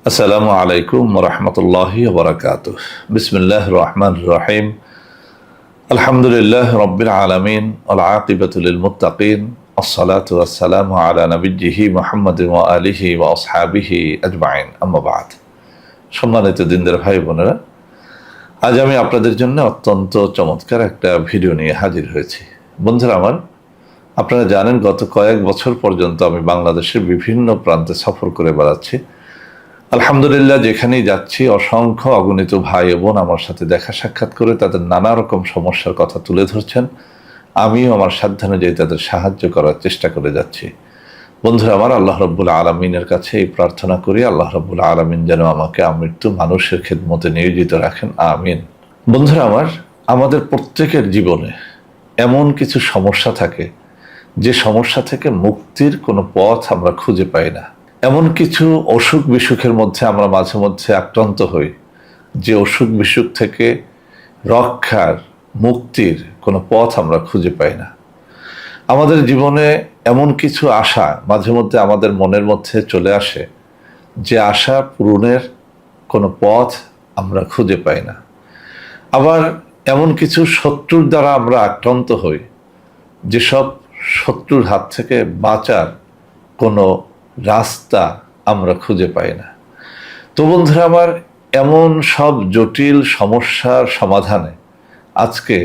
আসসালামু আলাইকুম রহমতুল্লাহি বারাকাতুহ। বিসমিল্লাহির রহমানির রহিম। আলহামদুলিল্লাহ রাব্বিল আলামিন ওয়াল আকিবাতু লিল মুত্তাকিন। আসসালাতু ওয়াসসালামু আলা নবিয়্যিহি মুহাম্মাদিন ওয়া আলিহি ওয়া আসহাবিহি আজমাইন। আম্মা বাদ। সম্মানিত দিনদার ভাই বোনেরা, আজ আমি আপনাদের জন্য অত্যন্ত চমৎকার একটা ভিডিও নিয়ে হাজির হয়েছি। বন্ধুরা আমার, আপনারা জানেন গত কয়েক বছর পর্যন্ত আমি বাংলাদেশের বিভিন্ন প্রান্তে সফর করে বেড়াচ্ছি। আলহামদুলিল্লাহ, যেখানেই যাচ্ছি অসংখ্য অগণিত ভাই বোন আমার সাথে দেখা সাক্ষাৎ করে তাদের নানা রকম সমস্যার কথা তুলে ধরছেন। আমিও আমার সাধ্যানুযায়ী তাদের সাহায্য করার চেষ্টা করে যাচ্ছি। বন্ধুরা আমার, আল্লাহ রাব্বুল আলামিনের কাছে এই প্রার্থনা করি, আল্লাহ রাব্বুল আলামিন যেন আমাকে আমৃত্যু মানুষের খেদমতে নিয়োজিত রাখেন, আমিন। বন্ধুরা আমার, আমাদের প্রত্যেকের জীবনে এমন কিছু সমস্যা থাকে যে সমস্যা থেকে মুক্তির কোনো পথ আমরা খুঁজে পাই না। এমন কিছু অসুখ বিসুখের মধ্যে আমরা মাঝে মধ্যে আক্রান্ত হই যে অসুখ বিসুখ থেকে রক্ষার, মুক্তির কোনো পথ আমরা খুঁজে পাই না। আমাদের জীবনে এমন কিছু আশা মাঝে মধ্যে আমাদের মনের মধ্যে চলে আসে যে আশা পূরণের কোনো পথ আমরা খুঁজে পাই না। আবার এমন কিছু শত্রুর দ্বারা আমরা আক্রান্ত হই যেসব শত্রুর হাত থেকে বাঁচার কোনো রাস্তা আমরা খুঁজে পাই না। তো বন্ধুরা আমার, এমন সব জটিল সমস্যার সমাধানে আজকে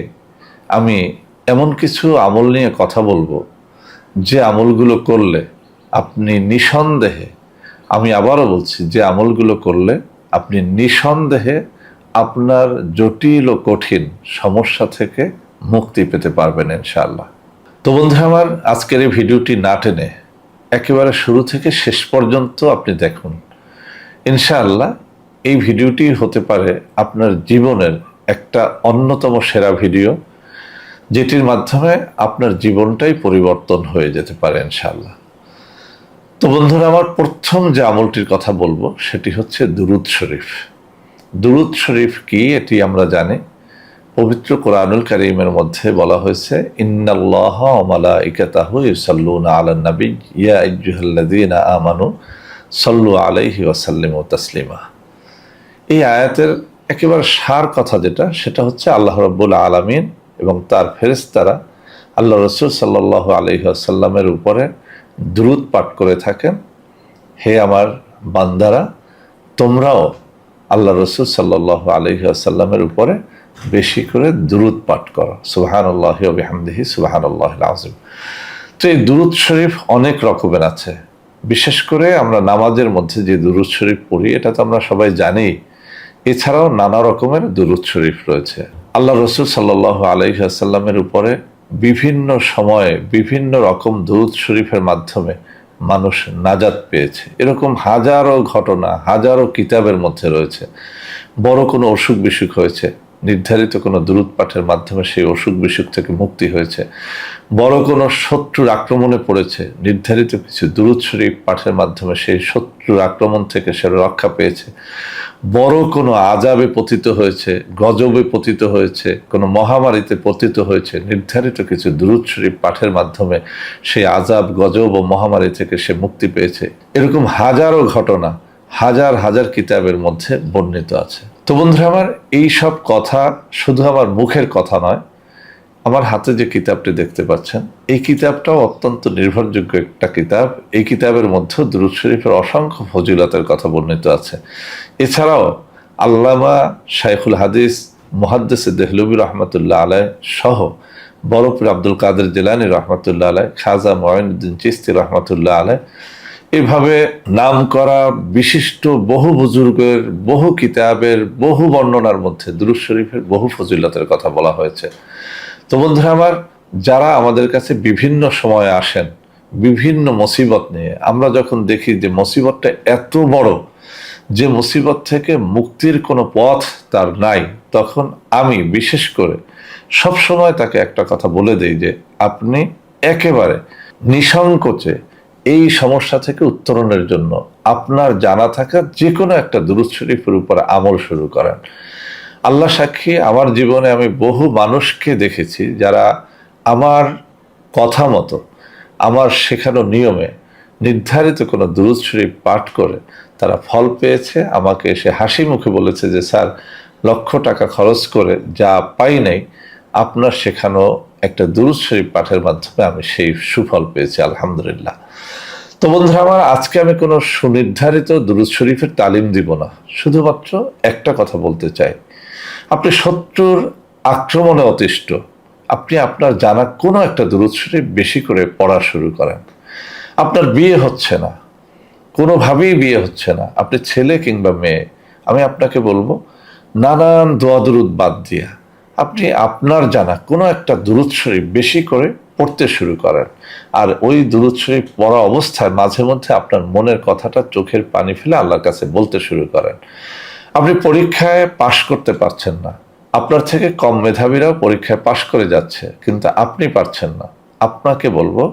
আমি এমন কিছু আমল নিয়ে কথা বলবো যে আমলগুলো করলে আপনি নিঃসন্দেহে, আমি আবারও বলছি, যে আমলগুলো করলে আপনি নিঃসন্দেহে আপনার জটিল ও কঠিন সমস্যা থেকে মুক্তি পেতে পারবেন ইনশাআল্লাহ। তো বন্ধুরা আমার, আজকের এই ভিডিওটি না টেনে একেবারে শুরু থেকে শেষ পর্যন্ত আপনি দেখুন। ইনশাআল্লাহ এই ভিডিওটি হতে পারে আপনার জীবনের একটা অন্যতম সেরা ভিডিও, যেটির মাধ্যমে আপনার জীবনটাই পরিবর্তন হয়ে যেতে পারে ইনশাআল্লাহ। তো বন্ধুরা আমার, প্রথম যে আমলটির কথা বলবো সেটি হচ্ছে দুরূদ শরীফ। দুরূদ শরীফ কি এটি আমরা জানি। পবিত্র কোরআনুল কারীমের মধ্যে বলা হয়েছে, ইন্নাল্লাহা ওয়া মালাইকাতাহু ইউসাল্লুনা আলান নবী ইয়া আইয়ুহাল্লাযীনা আমানু সাল্লু আলাইহি ওয়া সাল্লিমু তাসলিমা। এই আয়াতের একেবারে সার কথা যেটা, সেটা হচ্ছে আল্লাহ রাব্বুল আলামিন এবং তার ফেরেশতারা আল্লাহ রাসূল সাল্লাল্লাহু আলাইহি ওয়াসাল্লামের উপরে দুরূদ পাঠ করে থাকেন। হে আমার বান্দারা, তোমরাও আল্লাহ রাসূল সাল্লাল্লাহু আলাইহি ওয়াসাল্লামের উপরে বেশি করে দুরূদ পাঠ করো। সুবহানাল্লাহি ওয়া বিহামদিহি সুবহানাল্লাহিল আযীম। তো এই দুরূদ শরীফ অনেক রকমের আছে। বিশেষ করে আমরা নামাজের মধ্যে যে দুরূদ শরীফ পড়ি এটা তো আমরা সবাই জানি। এছাড়াও নানা রকমের দুরূদ শরীফ রয়েছে। আল্লাহ রাসূল সাল্লাল্লাহু আলাইহি ওয়াসাল্লামের উপরে বিভিন্ন সময়ে বিভিন্ন রকম দুরূদ শরীফের মাধ্যমে মানুষ নাজাত পেয়েছে। এরকম হাজারো ঘটনা, হাজারো কিতাবের মধ্যে রয়েছে। বড় কোনো অসুখ বিসুখ হয়েছে, নির্ধারিত কোনো দুরূদ পাঠের মাধ্যমে সেই অসুখ বিসুখ থেকে মুক্তি হয়েছে। বড় কোনো শত্রুর আক্রমণে পড়েছে, নির্ধারিত কিছু দুরূদ শরীফ পাঠের মাধ্যমে সেই শত্রুর আক্রমণ থেকে সে রক্ষা পেয়েছে। বড় কোনো আযাবে পতিত হয়েছে, গজবে পতিত হয়েছে, কোনো মহামারীতে পতিত হয়েছে, নির্ধারিত কিছু দুরূদ শরীফ পাঠের মাধ্যমে সেই আযাব, গজব ও মহামারী থেকে সে মুক্তি পেয়েছে। এরকম হাজারো ঘটনা হাজার হাজার কিতাবের মধ্যে বর্ণিত আছে। তো বন্ধুরা আমার, এই সব কথা শুধু আমার মুখের কথা নয়। আমার হাতে যে কিতাবটি দেখতে পাচ্ছেন, এই কিতাবটাও অত্যন্ত নির্ভরযোগ্য একটা কিতাব। এই কিতাবের মধ্যে দুরূদ শরীফের অসংখ্য ফজিলতের কথা বর্ণিত আছে। এছাড়াও আল্লামা শাইখুল হাদিস মুহাদ্দিস দেহলভী রহমতুল্লাহ আলাইহ সহ বড়পীর আব্দুল কাদের জিলানী রহমতুল্লাহ আলাইহ, খাজা মুঈনুদ্দিন চিশতি রহমতুল্লাহ আলাইহ, এভাবে নাম করা বিশিষ্ট বহু বুজুর্গের বহু কিতাবের বহু বর্ণনার মধ্যে দুরূদ শরীফের বহু ফজিলতের কথা বলা হয়েছে। তো বন্ধুরা আমার, যারা আমাদের কাছে বিভিন্ন সময়ে আসেন বিভিন্ন মুসিবত নিয়ে, আমরা যখন দেখি যে মুসিবতটা এত বড় যে মুসিবত থেকে মুক্তির কোনো পথ তার নাই, তখন আমি বিশেষ করে সব সময় তাকে একটা কথা বলে দেই যে আপনি একেবারে নিঃসংকোচে এই সমস্যা থেকে উত্তরণের জন্য আপনার জানা থাকা যে কোনো একটা দুরূদ শরীফের উপর আমল শুরু করেন। আল্লাহ সাক্ষী, আমার জীবনে আমি বহু মানুষকে দেখেছি যারা আমার কথা মতো, আমার শেখানো নিয়মে নির্ধারিত কোনো দুরূদ শরীফ পাঠ করে তারা ফল পেয়েছে, আমাকে এসে হাসি মুখে বলেছে যে স্যার লক্ষ টাকা খরচ করে যা পাই নাই আপনার শেখানো একটা দুরূদ শরীফ পাঠের মাধ্যমে আমি সেই সুফল পেয়েছি, আলহামদুলিল্লাহ। তো বন্ধুরা আমার, আজকে আমি কোনো সুনির্ধারিত দুরূদ শরীফের তালিম দিব না, শুধুমাত্র একটা কথা বলতে চাই। আপনি শত্রুর আক্রমণে অতিষ্ঠ, আপনি আপনার জানা কোনো একটা দুরূদ শরীফ বেশি করে পড়া শুরু করেন। আপনার বিয়ে হচ্ছে না, কোনোভাবেই বিয়ে হচ্ছে না, আপনি ছেলে কিংবা মেয়ে, আমি আপনাকে বলবো নানান দোয়া দুরূদ বাদ দিয়া আপনি আপনার জানা কোনো একটা দুরূদ শরীফ বেশি করে পড়তে শুরু করেন। আর ওই দুরূদ শরীফ পড়া অবস্থায় মাঝে মধ্যে আপনার মনের কথাটা চোখের পানি ফেলে আল্লাহর কাছে বলতে শুরু করেন। আপনি পরীক্ষায় পাশ করতে পারছেন না, আপনার থেকে কম মেধাবীরাও পরীক্ষায় পাশ করে যাচ্ছে, কিন্তু আপনি পারছেন না। আপনাকে বলবো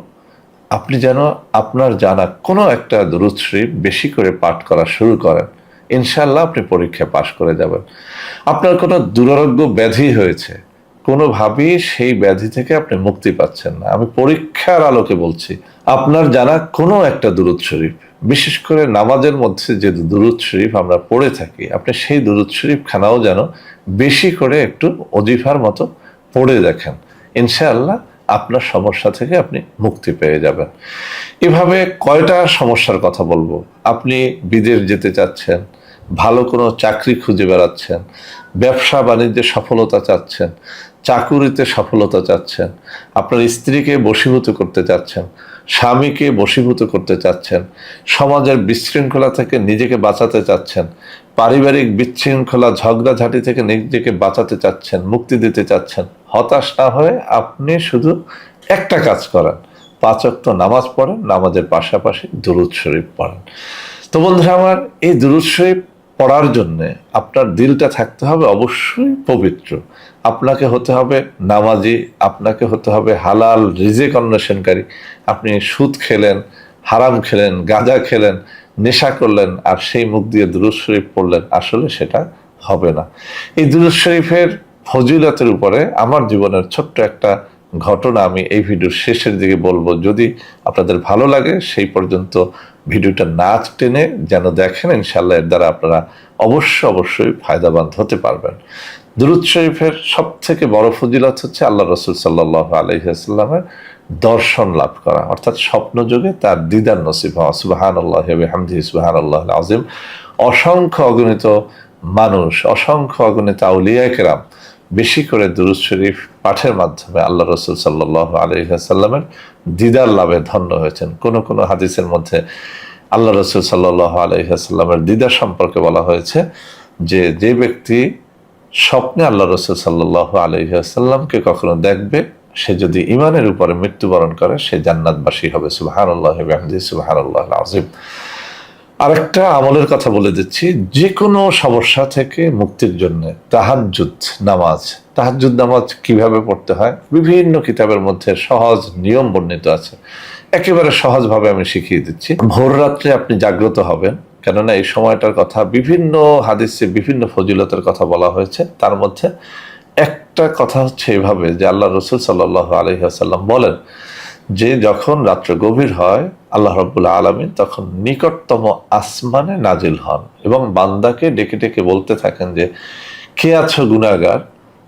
আপনি যেন আপনার জানা কোনো একটা দুরূদ শরীফ বেশি করে পাঠ করা শুরু করেন, ইনশাআল্লাহ আপনি পরীক্ষায় পাশ করে যাবেন। আপনার কোনো দুরারোগ্য ব্যাধি হয়েছে, কোনোভাবেই সেই ব্যাধি থেকে আপনি মুক্তি পাচ্ছেন না, আমি পরীক্ষার আলোকে বলছি, আপনার জানা কোনো একটা দুরূদ শরীফ, বিশেষ করে নামাজের মধ্যে যে দুরূদ শরীফ আমরা পড়ে থাকি, আপনি সেই দুরূদ শরীফ খানাও যেন বেশি করে একটু অজিফার মতো পড়ে দেখেন, ইনশাআল্লাহ আপনার সমস্যা থেকে আপনি মুক্তি পেয়ে যাবেন। এভাবে কয়টা সমস্যার কথা বলবো। আপনি বিদেশ যেতে চাচ্ছেন, ভালো কোনো চাকরি খুঁজে বেড়াচ্ছেন, ব্যবসা বাণিজ্যে সফলতা চাচ্ছেন, চাকুরিতে সফলতা চাচ্ছেন, আপনার স্ত্রীকে বশীভূত করতে চাচ্ছেন, স্বামীকে বশীভূত করতে চাচ্ছেন, সমাজের বিশৃঙ্খলা থেকে নিজেকে বাঁচাতে চাচ্ছেন, পারিবারিক বিশৃঙ্খলা ঝগড়াঝাটি থেকে নিজেকে বাঁচাতে চাচ্ছেন, মুক্তি দিতে চাচ্ছেন। হতাশ না হয়ে আপনি শুধু একটা কাজ করেন, 5 ওয়াক্ত নামাজ পড়েন, নামাজের পাশাপাশি দুরূদ শরীফ পড়েন। তো বন্ধুরা আমার, এই দুরূদ শরীফ পড়ার জন্যে আপনার দিলটা থাকতে হবে অবশ্যই পবিত্র, আপনাকে হতে হবে নামাজি, আপনাকে হতে হবে হালাল রিজিক অন্বেষণকারী। আপনি সুদ খেলেন, হারাম খেলেন, গাঁজা খেলেন, নেশা করলেন, আর সেই মুখ দিয়ে দুরূদ শরীফ পড়লেন, আসলে সেটা হবে না। এই দুরূদ শরীফের ফজিলতের উপরে আমার জীবনের ছোট্ট একটা ঘটনা আমি এই ভিডিওর শেষের দিকে বলবো, যদি আপনাদের ভালো লাগে সেই পর্যন্ত ভিডিওটা না টেনে যেন দেখেন, ইনশাআল্লাহ এর দ্বারা আপনারা অবশ্যই ফায়দাবান হতে পারবেন। দুরূদ শরীফের সব থেকে বড় ফজিলত হচ্ছে আল্লাহ রসুল সাল্লাল্লাহু আলাইহি ওয়াসাল্লামের দর্শন লাভ করা, অর্থাৎ স্বপ্ন যোগে তার দিদার নসিব হওয়া। সুবহানাল্লাহি ওয়া বিহামদিহি সুবহানাল্লাহিল আযীম। অসংখ্য অগণিত মানুষ, অসংখ্য অগণিত আউলিয়া কেরাম বেশি করে দুরূদ শরীফ পাঠের মাধ্যমে আল্লাহ রসুল সাল্লাল্লাহু আলাইহি ওয়াসাল্লামের দিদার লাভে ধন্য হয়েছেন। কোন কোন হাদিসের মধ্যে আল্লাহ রসুল সাল্লাল্লাহু আলাইহি ওয়াসাল্লামের দিদার সম্পর্কে বলা হয়েছে যে, যে ব্যক্তি স্বপ্নে আল্লাহ রসুল সাল্লাল্লাহু আলাইহি ওয়াসাল্লামকে কখনো দেখবে, সে যদি ঈমানের উপরে মৃত্যুবরণ করে, সে জান্নাতবাসী হবে। সুবহানাল্লাহি ওয়া বিহামদিহি সুবহানাল্লাহিল আযীম। আরেকটা আমলের কথা বলে দিচ্ছি, যে কোনো সমস্যা থেকে মুক্তির জন্য তাহাজ্জুদ নামাজ কিভাবে পড়তে হয় বিভিন্ন কিতাবের মধ্যে সহজ নিয়ম বর্ণিত আছে, একেবারে সহজভাবে আমি শিখিয়ে দিচ্ছি। ভোর রাত্রে আপনি জাগ্রত হবেন, কেননা এই সময়টার কথা বিভিন্ন হাদিসে বিভিন্ন ফজিলতের কথা বলা হয়েছে। তার মধ্যে একটা কথা হচ্ছে এভাবে যে, আল্লাহ রসুল সাল্লাল্লাহু আলাইহি ওয়াসাল্লাম বলেন যে, যখন রাত্র গভীর হয় আল্লাহ রাব্বুল আলামিন তখন নিকটতম আসমানে নাজিল হন এবং বান্দাকে ডেকে ডেকে বলতে থাকেন যে, কে আছো গুনাহগার,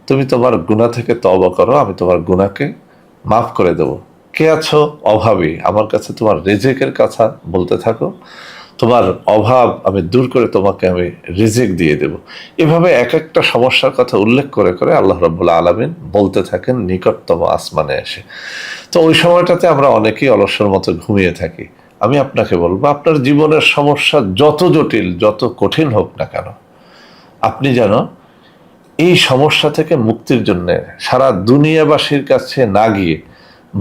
তুমি তোমার গুনাহ থেকে তওবা করো, আমি তোমার গুনাহকে মাফ করে দেব। কে আছো অভাবী, আমার কাছে তোমার রিজিকের কথা বলতে থাকো, তোমার অভাব আমি দূর করে তোমাকে আমি রিজিক দিয়ে দেব। এভাবে এক একটা সমস্যার কথা উল্লেখ করে করে আল্লাহ রাব্বুল আলামিন বলতে থাকেন নিকটতম আসমানে এসে। তো ওই সময়টাতে আমরা অনেকেই অলসের মতো ঘুমিয়ে থাকি। আমি আপনাকে বলবো, আপনার জীবনের সমস্যা যত জটিল যত কঠিন হোক না কেন, আপনি যেন এই সমস্যা থেকে মুক্তির জন্য সারা দুনিয়াবাসীর কাছে না গিয়ে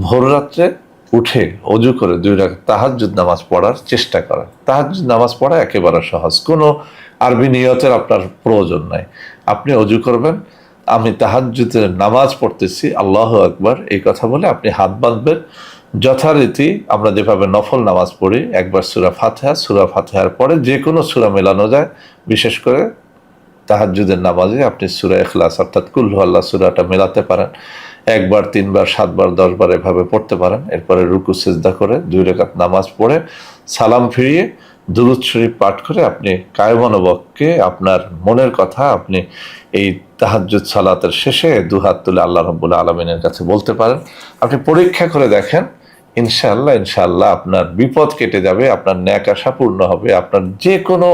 ভোর রাত্রে উঠে অজু করে 2 রাকাত তাহাজ্জুদ নামাজ পড়ার চেষ্টা করেন। তাহাজ্জুদ নামাজ পড়া একেবারে সহজ, কোনো আরবি নিয়তের আপনার প্রয়োজন নাই। আপনি অজু করবেন, আমি তাহাজ্জুদের নামাজ পড়তেছি, আল্লাহু আকবার এই কথা বলে আপনি হাত বাঁধবেন। যথারীতি আমরা যেভাবে নফল নামাজ পড়ি, একবার সূরা ফাতিহার পরে যে কোনো সূরা মেলানো যায়, বিশেষ করে তাহাজ্জুদের নামাজে আপনি সূরা ইখলাস অর্থাৎ কুল হু আল্লাহ সূরাটা মেলাতে পারেন। একবার, তিনবার, সাতবার, 10বার এভাবে পড়তে পারেন। এরপরে রুকু সিজদা করে 2 রাকাত নামাজ পড়ে সালাম ফিরিয়ে দুরূদ শরীফ পাঠ করে আপনি কায়মনোবাক্যে আপনার মনের কথা আপনি এই তাহাজ্জুদ সালাতের শেষে দুহাত তুলে আল্লাহ রাব্বুল আলামিনের কাছে বলতে পারেন। আপনি পরীক্ষা করে দেখেন, ইনশাআল্লাহ ইনশাআল্লাহ আপনার বিপদ কেটে যাবে, আপনার ন্যাক আশা পূর্ণ হবে, আপনার যে কোনো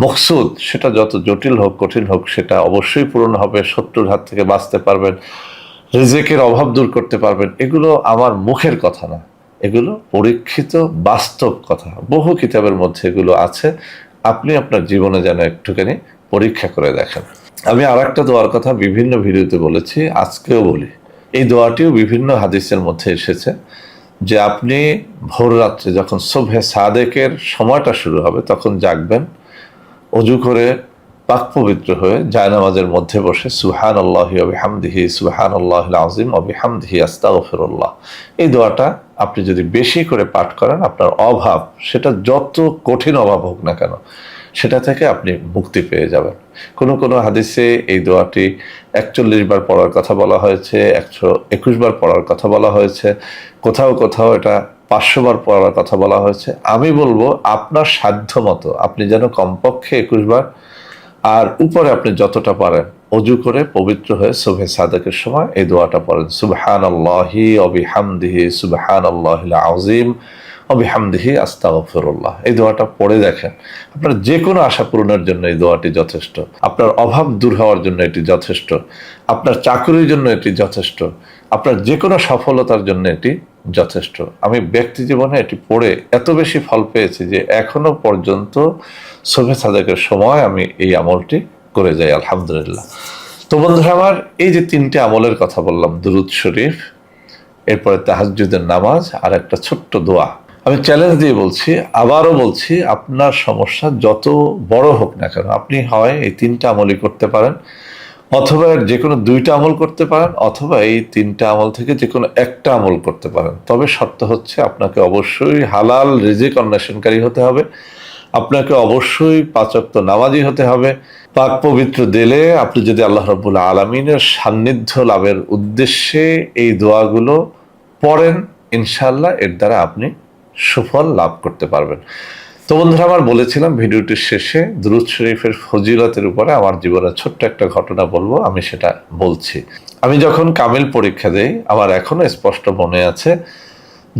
মকসুদ সেটা যত জটিল হোক কঠিন হোক সেটা অবশ্যই পূরণ হবে। শত্রুর হাত থেকে বাঁচতে পারবেন, রিজিকের অভাব দূর করতে পারবেন। এগুলো আমার মুখের কথা না, এগুলো পরীক্ষিত বাস্তব কথা। বহু কিতাবের মধ্যে এগুলো আছে। আপনি আপনার জীবনে যেন একটুখানি পরীক্ষা করে দেখেন। আমি আর একটা দোয়ার কথা বিভিন্ন ভিডিওতে বলেছি, আজকেও বলি। এই দোয়াটিও বিভিন্ন হাদিসের মধ্যে এসেছে যে আপনি ভোর রাত্রে যখন সুবহে সাদেকের সময়টা শুরু হবে তখন জাগবেন, অজু করে পাক পবিত্র হয়ে জায়নামাজের মধ্যে বসে সুবহানাল্লাহি ওয়া বিহামদিহি সুবহানাল্লাহিল আযীম ওয়া বিহামদিহি আস্তাগফিরুল্লাহ, এই দোয়াটা আপনি যদি বেশি করে পাঠ করেন আপনার অভাব, সেটা যত কঠিন অভাব হোক না কেন, সেটা থেকে আপনি মুক্তি পেয়ে যাবেন। কোনো কোনো হাদিসে এই দোয়াটি 41 বার পড়ার কথা বলা হয়েছে, 121 বার পড়ার কথা বলা হয়েছে, কোথাও কোথাও এটা 500 বার পড়ার কথা বলা হয়েছে। আমি বলবো আপনার সাধ্য মতো আপনি যেন কমপক্ষে 21 বার, আর উপরে আপনি যতটা পারেন অজু করে পবিত্র হয়ে সুবহে সাদেকের সময় এই দোয়াটা পড়েন, সুবহানাল্লাহি ওয়া বিহামদিহি সুবহানাল্লাহিল আযীম ওয়া বিহামদিহি আস্তাগফিরুল্লাহ। এই দোয়াটা পড়ে দেখেন, আপনার যে কোনো আশা পূরণের জন্য এই দোয়াটি যথেষ্ট, আপনার অভাব দূর হওয়ার জন্য এটি যথেষ্ট, আপনার চাকরির জন্য এটি যথেষ্ট, আপনার যে কোনো সফলতার জন্য এটি যথেষ্ট। আমি ব্যক্তি জীবনে এটি পড়ে এত বেশি ফল পেয়েছি যে এখনো পর্যন্ত সুবহে সাদেকের সময় আমি এই আমলটি করে যাই, আলহামদুলিল্লাহ। তো বন্ধুরা আমার, এই যে 3টে আমলের কথা বললাম, দুরূদ শরীফ, এরপরে তাহাজ্জুদের নামাজ, আর একটা ছোট্ট দোয়া, আমি চ্যালেঞ্জ দিয়ে বলছি, আবারও বলছি, আপনার সমস্যা যত বড় হোক না কেন আপনি হয় এই 3টা আমলই করতে পারেন, অথবা যে কোনো 2টা আমল করতে পারেন, অথবা এই 3টা আমল থেকে যে কোনো একটা আমল করতে পারেন। তবে শর্ত হচ্ছে আপনাকে অবশ্যই হালাল রিজিক অন্বেষণকারী হতে হবে, আপনাকে অবশ্যই 5 ওয়াক্ত নামাজি হতে হবে। পাক পবিত্র দিলে আপনি যদি আল্লাহ রাব্বুল আলামিনের সান্নিধ্য লাভের উদ্দেশ্যে এই দোয়াগুলো পড়েন, ইনশাআল্লাহ এর দ্বারা আপনি সুফল লাভ করতে পারবেন। তো বন্ধুরা আমার, বলেছিলাম ভিডিওটির শেষে দুরূদ শরীফের ফজিলতের উপরে আমার জীবনের ছোট্ট একটা ঘটনা বলবো, আমি সেটা বলছি। আমি যখন কামিল পরীক্ষা দেই, আমার এখনো স্পষ্ট মনে আছে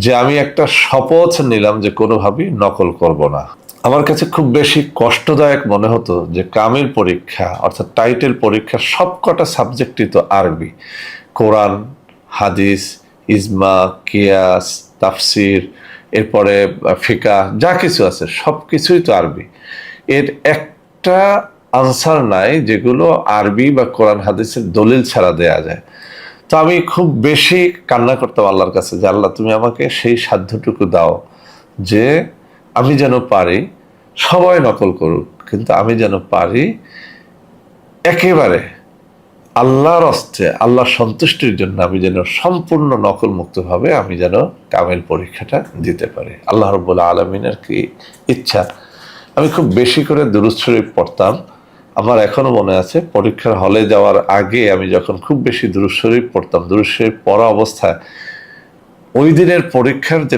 যে আমি একটা শপথ নিলাম যে কোনোভাবেই নকল করব না। আমার কাছে খুব বেশি কষ্টদায়ক মনে হতো যে কামিল পরীক্ষা অর্থাৎ টাইটেল পরীক্ষার সবকটা সাবজেক্টই তো আরবি, কোরআন, হাদিস, ইজমা, কিয়াস, তাফসির, এরপরে ফিকা, যা কিছু আছে সব কিছুই তো আরবি। এর একটা আনসার নাই যেগুলো আরবি বা কোরআন হাদিসের দলিল ছাড়া দেয়া যায়। তো আমি খুব বেশি কান্না করতাম আল্লাহর কাছে যে আল্লাহ তুমি আমাকে সেই সাধ্যটুকু দাও যে আমি যেন পারি, সবাই নকল করুক কিন্তু আমি যেন পারি একেবারে আল্লাহর হস্তে, আল্লাহর সন্তুষ্টির জন্য আমি যেন সম্পূর্ণ নকল মুক্তভাবে আমি যেন কামিল পরীক্ষাটা দিতে পারি। আল্লাহ রাব্বুল আলামিনের কি ইচ্ছা। আমি খুব বেশি করে দুরূদ শরীফ পড়তাম। আমার এখনো মনে আছে পরীক্ষার হলে যাওয়ার আগে আমি যখন খুব বেশি দুরূদ শরীফ পড়তাম, দুরূদ শরীফ পড়া অবস্থায় ওই দিনের পরীক্ষার যে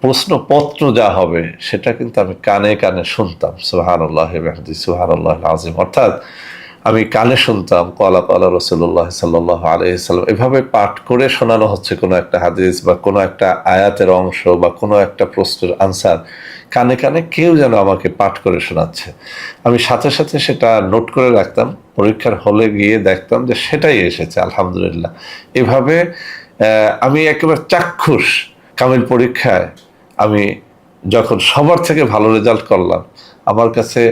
প্রশ্নপত্র যা হবে সেটা কিন্তু আমি কানে কানে শুনতাম, সুবহানাল্লাহি ওয়া বিহামদিহি সুবহানাল্লাহিল আযীম, অর্থাৎ আমি কানে শুনতাম ক্বালা ক্বালা রাসূলুল্লাহ সাল্লাল্লাহু আলাইহি ওয়াসাল্লাম, এভাবে পাঠ করে শোনানো হচ্ছে কোনো একটা হাদিস বা কোনো একটা আয়াতের অংশ বা কোনো একটা প্রশ্নের আনসার, কানে কানে কেউ যেন আমাকে পাঠ করে শোনাচ্ছে। আমি সাথে সাথে সেটা নোট করে রাখতাম, পরীক্ষার হলে গিয়ে দেখতাম যে সেটাই এসেছে, আলহামদুলিল্লাহ। এভাবে আমি একেবারে চাক্ষুষ কামিল পরীক্ষায় আমি যখন সবার থেকে ভালো রেজাল্ট করলাম, আমার কাছে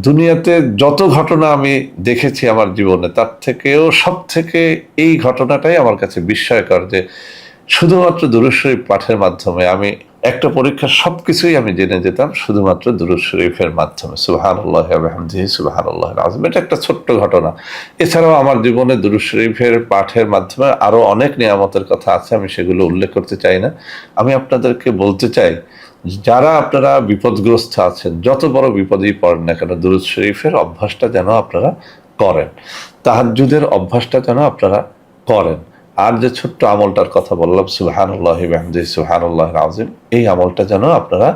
দুনিয়াতে যত ঘটনা আমি দেখেছি আমার জীবনে তার থেকেও সব থেকে এই ঘটনাটাই আমার কাছে বিস্ময়কর যে শুধুমাত্র দুরূদ শরীফ পাঠের মাধ্যমে আমি একটা পরীক্ষার সবকিছুই আমি জেনে যেতাম শুধুমাত্র দুরূদ শরীফের মাধ্যমে। সুবহানাল্লাহি ওয়া বিহামদিহি সুবহানাল্লাহিল আযীম, এটা একটা ছোট্ট ঘটনা। এছাড়াও আমার জীবনে দুরূদ শরীফের পাঠের মাধ্যমে আরো অনেক নিয়ামতের কথা আছে, আমি সেগুলো উল্লেখ করতে চাই না। আমি আপনাদেরকে বলতে চাই যারা আপনারা বিপদগ্রস্ত আছেন, যত বড় বিপদেই পড়েন না কেন, দুরূদ শরীফের অভ্যাসটা যেন আপনারা করেন, তাহাজ্জুদের অভ্যাসটা যেন আপনারা করেন। আর যে ছোট্ট আমলটার কথা বললাম, সুবহানাল্লাহি ওয়া বিহামদিহি সুবহানাল্লাহিল আযীম, এই আমলটা যেন আপনারা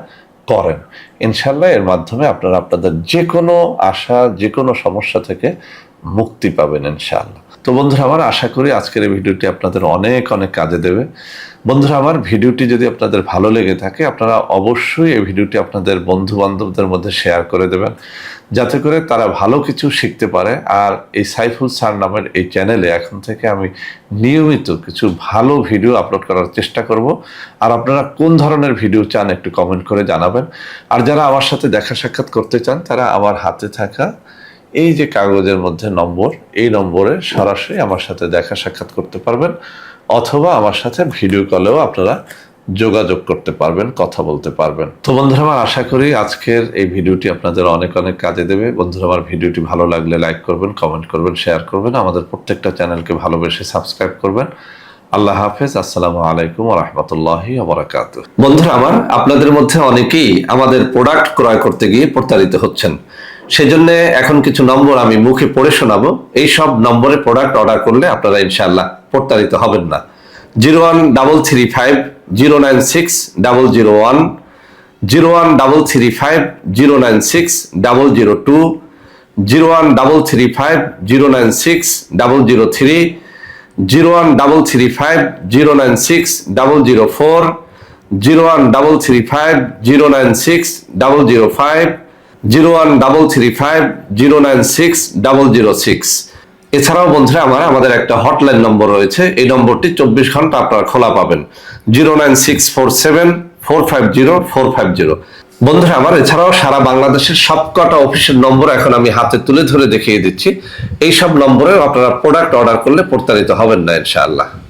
করেন। ইনশাআল্লাহ এর মাধ্যমে আপনারা আপনাদের যে কোনো আশা, যে কোনো সমস্যা থেকে মুক্তি পাবেন ইনশাআল্লাহ। তো বন্ধুরা আমার, আশা করি আজকের এই ভিডিওটি আপনাদের অনেক অনেক কাজে দেবে। বন্ধুরা আমার, ভিডিওটি যদি আপনাদের ভালো লেগে থাকে, আপনারা অবশ্যই এই ভিডিওটি আপনাদের বন্ধু বান্ধবদের মধ্যে শেয়ার করে দেবেন, যাতে করে তারা ভালো কিছু শিখতে পারে। আর এই সাইফুল স্যার নামের এই চ্যানেলে এখন থেকে আমি নিয়মিত কিছু ভালো ভিডিও আপলোড করার চেষ্টা করব। আর আপনারা কোন ধরনের ভিডিও চান একটু কমেন্ট করে জানাবেন। আর যারা আমার সাথে দেখা সাক্ষাৎ করতে চান, তারা আমার হাতে থাকা এই যে কাগজের মধ্যে নম্বর, এই নম্বরে সরাসরি আমার সাথে দেখা সাক্ষাৎ করতে পারবেন, অথবা আমার সাথে ভিডিও কলেও আপনারা যোগাযোগ করতে পারবেন, কথা বলতে পারবেন। তো বন্ধুরা আমার, আশা করি আজকের এই ভিডিওটি আপনাদের অনেক অনেক কাজে দেবে। বন্ধুরা আমার, ভিডিওটি ভালো লাগলে লাইক করবেন, কমেন্ট করবেন, শেয়ার করবেন, আমাদের প্রত্যেকটা চ্যানেলকে ভালোবেসে সাবস্ক্রাইব করবেন। আল্লাহ হাফেজ। আসসালামু আলাইকুম ওয়া রাহমাতুল্লাহি ওয়া বারাকাতুহু। বন্ধুরা আমার, আপনাদের মধ্যে অনেকেই আমাদের প্রোডাক্ট ক্রয় করতে গিয়ে প্রতারিত হচ্ছেন। সেজন্য এখন কিছু নম্বর আমি মুখে পড়ে শোনাবো। এই সব নম্বরে প্রোডাক্ট অর্ডার করলে আপনারা ইনশাআল্লাহ প্রতারিত হবেন না। 01335096001, 01335096002, 01335096003, 01335096004, 01335096005, 01335096006। এছাড়াও বন্ধুরা আমার, আমাদের একটা হটলাইন নম্বর রয়েছে। এই নম্বরটি 24 ঘন্টা আপনারা খোলা পাবেন, 09647450450। বন্ধুরা আমার, এছাড়াও সারা বাংলাদেশের সবকটা অফিসের নম্বর এখন আমি হাতে তুলে ধরে দেখিয়ে দিচ্ছি। এই সব নম্বরেও আপনারা প্রোডাক্ট অর্ডার করলে প্রতারিত হবেন না ইনশাআল্লাহ।